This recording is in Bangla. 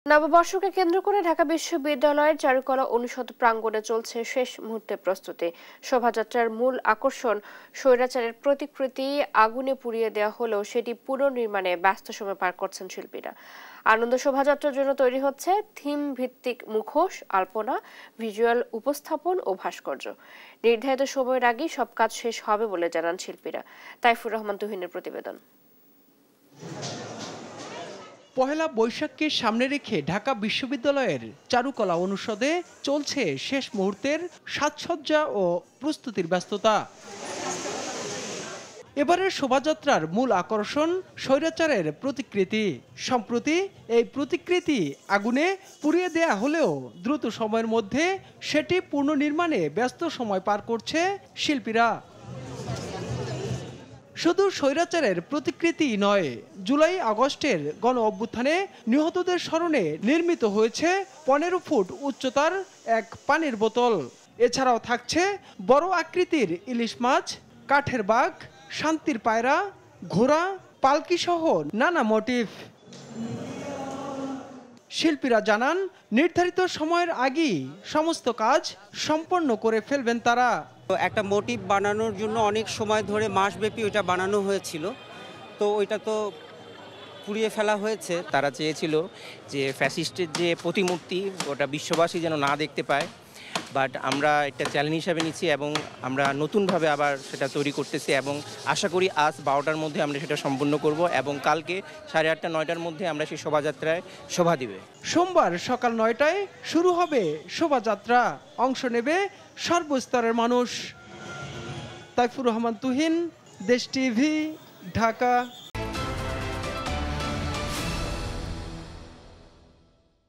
নববর্ষকে কেন্দ্র করে ঢাকা বিশ্ববিদ্যালয়ের চারুকলা অনুষদ প্রাঙ্গণে চলছে শেষ মুহূর্তে প্রস্তুতি। শোভাযাত্রার মূল আকর্ষণ স্বৈরাচারের প্রতিকৃতি আগুনে পুড়িয়ে দেওয়া হলেও সেটি পুনর্নির্মাণে ব্যস্ত সময় পার করছেন শিল্পীরা। আনন্দ শোভাযাত্রার জন্য তৈরি হচ্ছে থিম ভিত্তিক মুখোশ, আলপনা, ভিজুয়াল উপস্থাপন ও ভাস্কর্য। নির্ধারিত সময়ের আগেই সব কাজ শেষ হবে বলে জানান শিল্পীরা। তাইফুর রহমান তুহিনের প্রতিবেদন। পহেলা বৈশাখকে সামনে রেখে ঢাকা বিশ্ববিদ্যালয়ের চারুকলা অনুষদে চলছে শেষ মুহূর্তের সাজসজ্জা ও প্রস্তুতির ব্যস্ততা। এবারের শোভাযাত্রার মূল আকর্ষণ স্বৈরাচারের প্রতিকৃতি। সম্প্রতি এই প্রতিকৃতি আগুনে পুড়িয়ে দেয়া হলেও দ্রুত সময়ের মধ্যে সেটি পুনর্নির্মাণে ব্যস্ত সময় পার করছে শিল্পীরা। শুধু স্বৈরাচারের প্রতিকৃতি নয়, জুলাই আগস্টের গণ অভ্যুত্থানে নিহতদের স্মরণে নির্মিত হয়েছে 15 ফুট উচ্চতার এক পানির বোতল। এছাড়াও থাকছে বড় আকৃতির ইলিশ মাছ, কাঠের বাঘ, শান্তির পায়রা, ঘোড়া, পালকি সহ নানা মোটিভ। শিল্পীরা জানান, নির্ধারিত সময়ের আগেই সমস্ত কাজ সম্পন্ন করে ফেলবেন তারা। একটা মোটিভ বানানোর জন্য অনেক সময় ধরে মাসব্যাপী ওইটা বানানো হয়েছিল, তো ওইটা তো পুড়িয়ে ফেলা হয়েছে। তারা চেয়েছিল যে ফ্যাসিস্টের যে প্রতিমূর্তি ওটা বিশ্ববাসী যেন না দেখতে পায়, বাট আমরা একটা চ্যালেঞ্জ হিসাবে নিচ্ছি এবং আমরা নতুনভাবে আবার সেটা তৈরি করতেছি এবং আশা করি আজ 12টার মধ্যে আমরা সেটা সম্পূর্ণ করব এবং কালকে 8:30 9টার মধ্যে আমরা সেই শোভাযাত্রায় শোভা দিবে। সোমবার সকাল 9টায় শুরু হবে শোভাযাত্রা। অংশ নেবে সর্বস্তরের মানুষ। তাইফুর রহমান তুহিন, দেশ টিভি, ঢাকা।